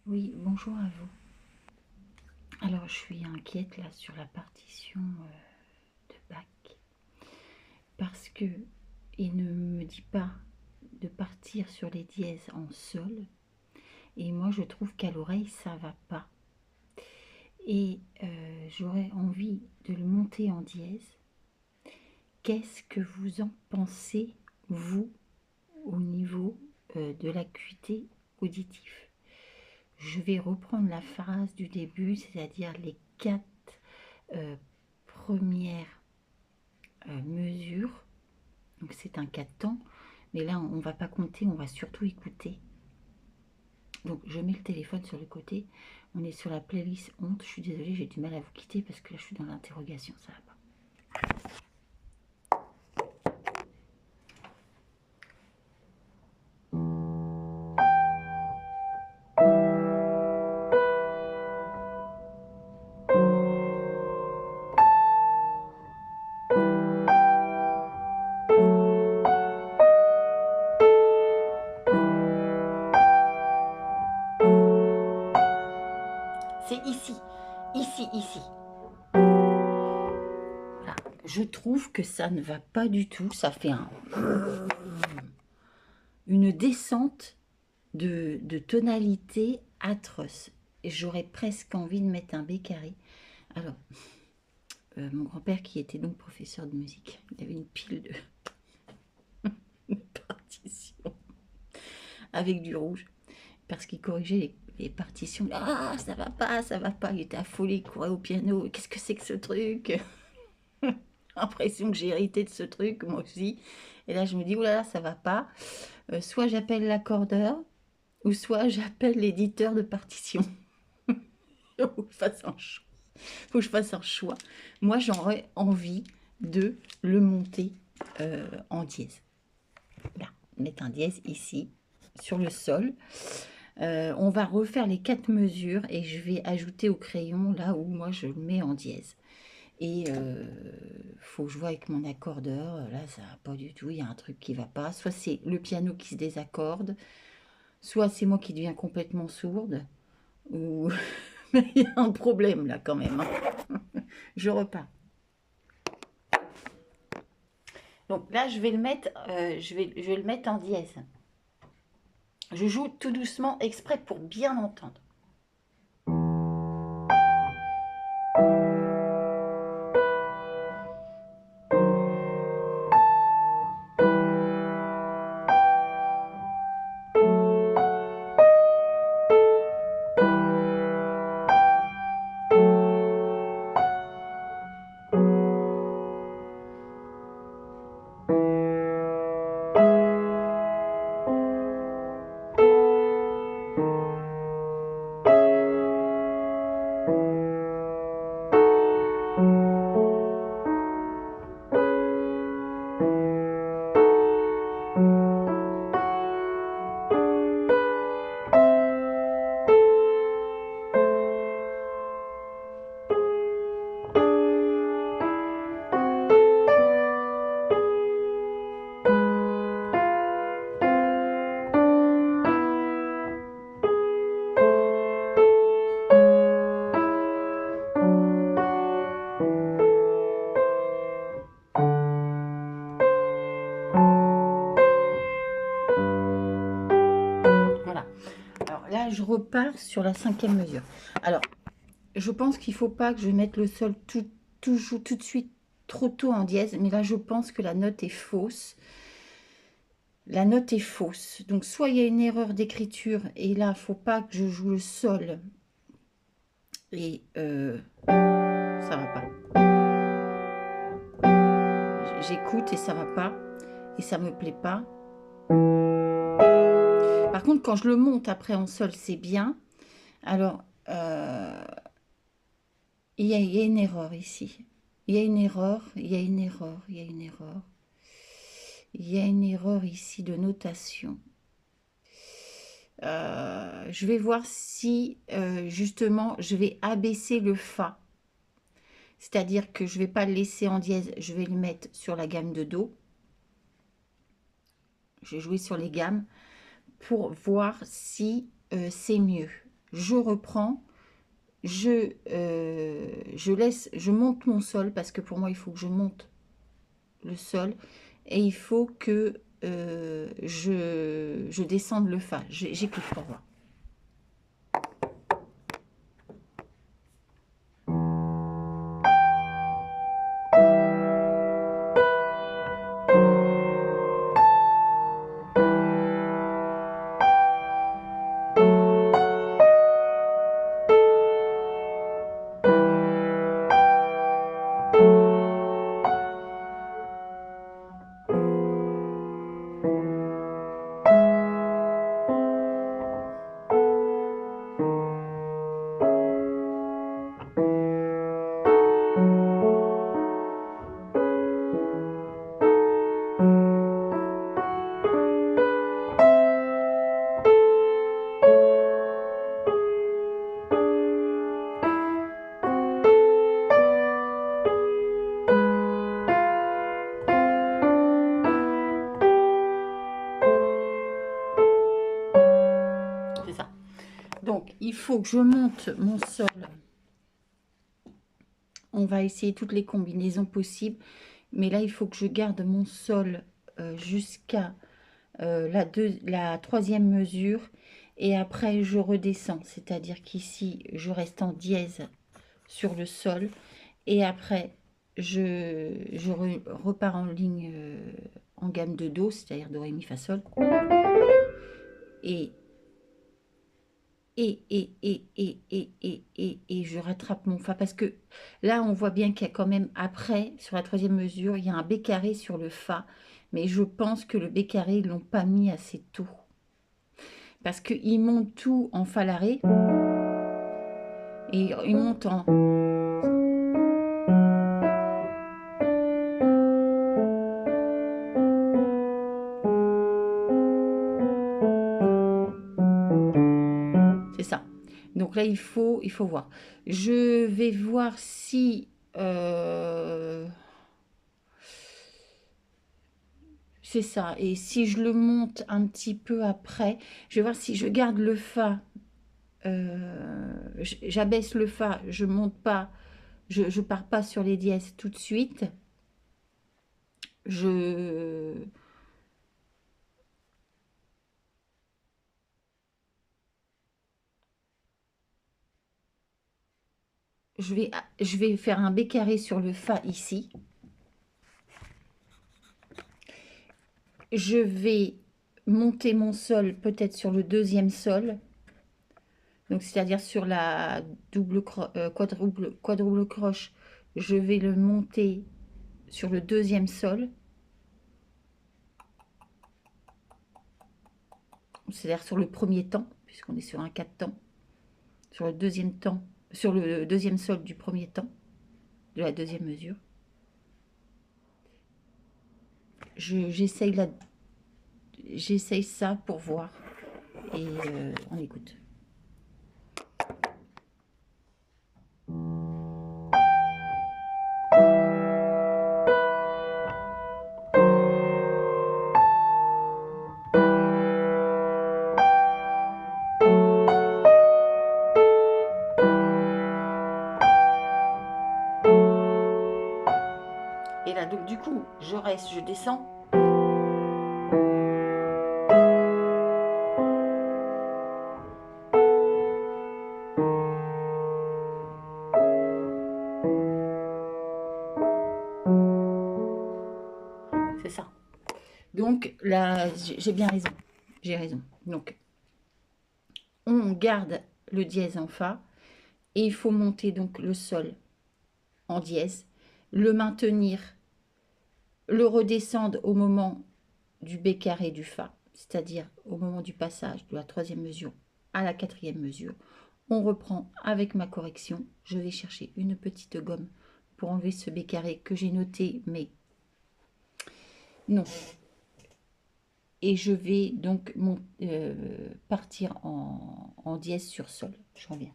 Oui, bonjour à vous. Alors, je suis inquiète là sur la partition de Bach parce que il ne me dit pas de partir sur les dièses en sol et moi je trouve qu'à l'oreille ça va pas et j'aurais envie de le monter en dièse. Qu'est-ce que vous en pensez, vous, au niveau de l'acuité auditive? Je vais reprendre la phrase du début, c'est-à-dire les 4 premières mesures. Donc c'est un 4 temps, mais là on va pas compter, on va surtout écouter. Donc je mets le téléphone sur le côté, on est sur la playlist honte. Je suis désolée, j'ai du mal à vous quitter parce que là je suis dans l'interrogation, ça va pas. C'est ici, ici, ici. Voilà. Je trouve que ça ne va pas du tout, ça fait une descente de tonalité atroce. Et j'aurais presque envie de mettre un B carré. Alors, mon grand-père qui était donc professeur de musique, il avait une pile de partitions avec du rouge parce qu'il corrigeait les partitions. Ah, ça va pas, ça va pas. Il était affolé, il courait au piano. Qu'est-ce que c'est que ce truc? L'impression que j'ai hérité de ce truc, moi aussi. Et là, je me dis, oh là là, ça va pas. Soit j'appelle l'accordeur, ou soit j'appelle l'éditeur de partitions. Il faut que je fasse un choix. Faut que je fasse un choix. Moi, j'aurais envie de le monter en dièse. Là, mettre un dièse ici, sur le sol. On va refaire les 4 mesures et je vais ajouter au crayon là où moi je le mets en dièse. Et faut que je vois avec mon accordeur. Là, ça va pas du tout. Il y a un truc qui va pas. Soit c'est le piano qui se désaccorde, soit c'est moi qui deviens complètement sourde, ou il y a un problème là quand même. Je repars. Donc là, je vais le mettre, je vais le mettre en dièse. Je joue tout doucement exprès pour bien entendre. Voilà. Alors là, je repars sur la 5e mesure. Alors, je pense qu'il ne faut pas que je mette le sol tout de suite trop tôt en dièse, mais là, je pense que la note est fausse. La note est fausse. Donc, soit il y a une erreur d'écriture, et là, il ne faut pas que je joue le sol. Et ça va pas. J'écoute et ça va pas. Et ça me plaît pas. Par contre, quand je le monte après en sol, c'est bien. Alors, il y a une erreur ici. Il y a une erreur, il y a une erreur, il y a une erreur. Il y a une erreur ici de notation. Je vais voir si, justement, je vais abaisser le Fa. C'est-à-dire que je ne vais pas le laisser en dièse, je vais le mettre sur la gamme de Do. Je vais jouer sur les gammes pour voir si c'est mieux. je reprends, je monte mon sol, parce que pour moi, il faut que je monte le sol, et il faut que je descende le Fa. J'écoute pour voir. C'est ça. Donc, il faut que je monte mon sol. On va essayer toutes les combinaisons possibles. Mais là, il faut que je garde mon sol jusqu'à la troisième mesure. Et après, je redescends. C'est-à-dire qu'ici, je reste en dièse sur le sol. Et après, je repars en ligne en gamme de Do, c'est-à-dire Do, Ré, Mi, Fa, Sol. Et je rattrape mon Fa, parce que là on voit bien qu'il y a quand même, après sur la troisième mesure, il y a un B carré sur le Fa, mais je pense que le B carré ils l'ont pas mis assez tôt, parce qu'ils montent tout en Fa la Ré, et ils montent en... C'est ça. Donc là il faut voir. Je vais voir si... c'est ça. Et si je le monte un petit peu après, je vais voir si je garde le Fa. J'abaisse le Fa, je monte pas, je pars pas sur les dièses tout de suite. Je vais faire un B carré sur le Fa ici. Je vais monter mon sol peut-être sur le deuxième sol. Donc c'est-à-dire sur la quadruple croche, je vais le monter sur le deuxième sol. C'est-à-dire sur le premier temps, puisqu'on est sur un 4 temps. Sur le deuxième temps, sur le deuxième sol du premier temps, de la deuxième mesure. J'essaye ça pour voir, et on écoute. Et là, donc du coup, je reste, je descends. C'est ça. Donc là, j'ai bien raison. J'ai raison. Donc, on garde le dièse en Fa. Et il faut monter donc le sol en dièse. Le maintenir. Le redescendre au moment du B carré du Fa. C'est-à-dire au moment du passage de la troisième mesure à la quatrième mesure. On reprend avec ma correction. Je vais chercher une petite gomme pour enlever ce B carré que j'ai noté, mais non. Et je vais donc partir en dièse sur sol. Je reviens.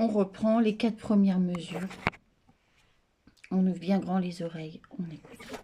On reprend les 4 premières mesures. On ouvre bien grand les oreilles. On écoute.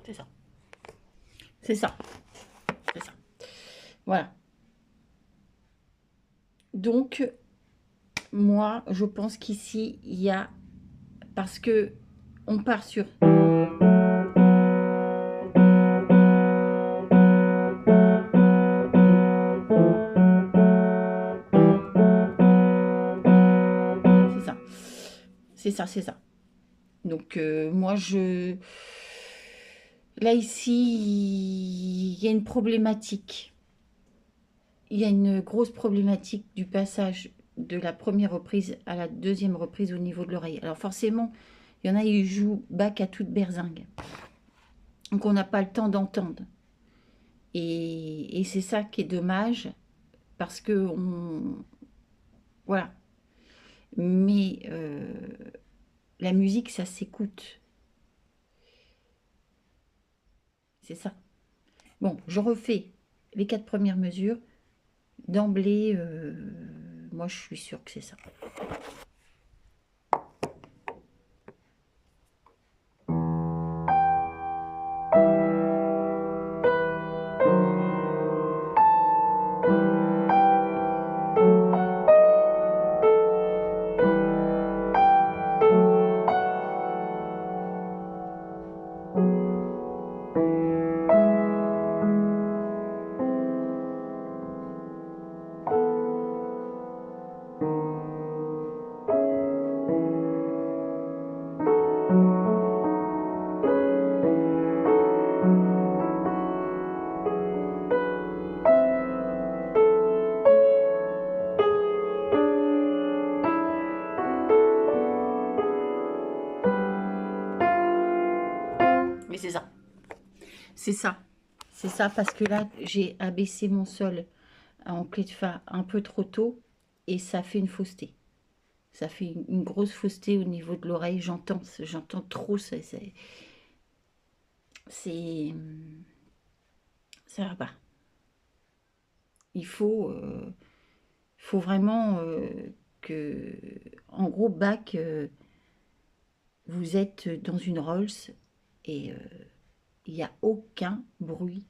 C'est ça. C'est ça. C'est ça. Voilà. Donc, moi, je pense qu'ici, il y a... Parce que on part sur... C'est ça. C'est ça, c'est ça. Donc, moi, je... Là, ici, il y a une problématique. Il y a une grosse problématique du passage de la première reprise à la deuxième reprise au niveau de l'oreille. Alors, forcément, il y en a, ils jouent Bach à toute berzingue. Donc, on n'a pas le temps d'entendre. Et c'est ça qui est dommage, parce que voilà. Mais la musique, ça s'écoute. C'est ça. Bon, je refais les 4 premières mesures. D'emblée, moi, je suis sûre que c'est ça. Mais c'est ça. C'est ça. C'est ça, parce que là, j'ai abaissé mon sol en clé de fa un peu trop tôt et ça fait une fausseté. Ça fait une grosse fausseté au niveau de l'oreille. J'entends trop. Ça va pas. Il faut vraiment que, en gros, Bach, vous êtes dans une Rolls et il n'y a aucun bruit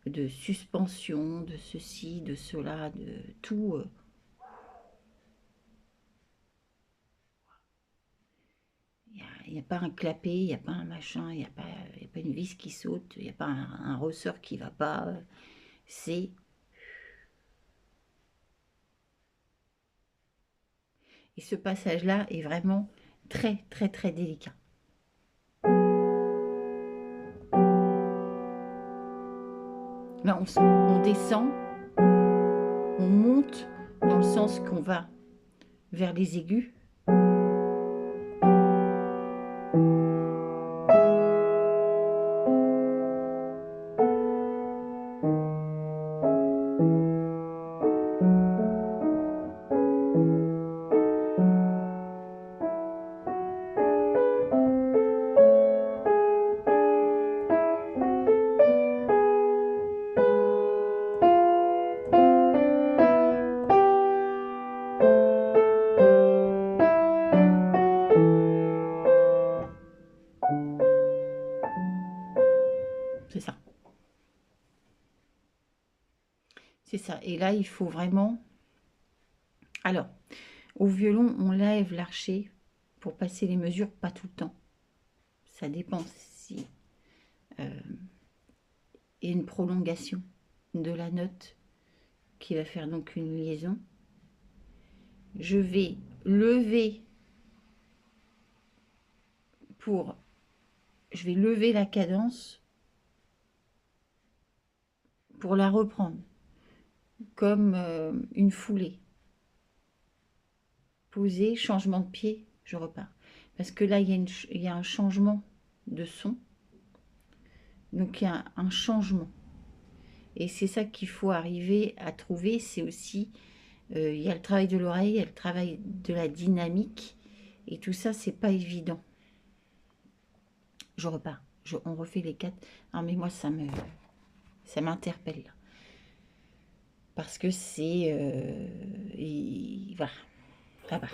de suspension, de ceci, de cela, de tout. Il n'y a pas un clapet, il n'y a pas un machin, il n'y a pas une vis qui saute, il n'y a pas un ressort qui va pas. C'est... Et ce passage-là est vraiment très, très, très délicat. Là, on descend, on monte dans le sens qu'on va vers les aigus. C'est ça. C'est ça. Et là, il faut vraiment... Alors, au violon, on lève l'archet pour passer les mesures, pas tout le temps. Ça dépend si il y a une prolongation de la note qui va faire donc une liaison. Je vais lever je vais lever la cadence pour la reprendre comme une foulée. Poser, changement de pied, je repars. Parce que là, il y a un changement de son. Donc, il y a un changement. Et c'est ça qu'il faut arriver à trouver. C'est aussi, il y a le travail de l'oreille, il y a le travail de la dynamique. Et tout ça, c'est pas évident. Je repars. On refait les 4. Non, mais moi, ça m'interpelle. Parce que c'est... voilà. Là-bas.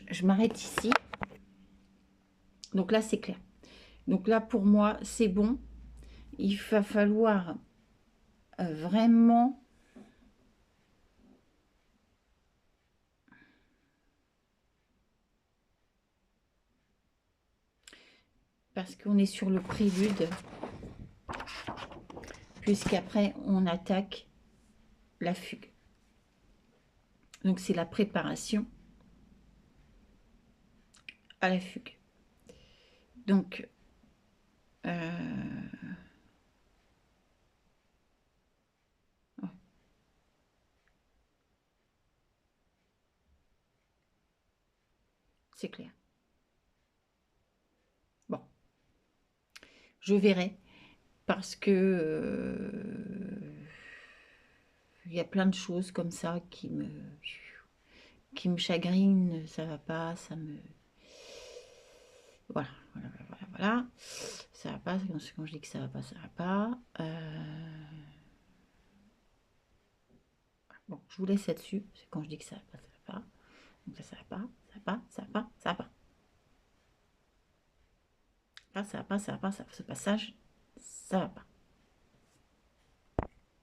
Je m'arrête ici. Donc là, c'est clair. Donc là, pour moi, c'est bon. Il va falloir vraiment... Parce qu'on est sur le prélude. Puisqu'après, on attaque la fugue. Donc, c'est la préparation à la fugue. Donc, c'est clair. Bon. Je verrai. Parce que il y a plein de choses comme ça qui me chagrinent. Ça va pas, ça me... Voilà. Ça va pas. Quand je dis que ça va pas, ça va pas. Bon, je vous laisse là-dessus. Quand je dis que ça va pas, ça va pas. Donc là, ça va pas, ça va pas, ça va pas, ça va pas. Là, ça va pas, ça va pas, ce passage, ça va pas.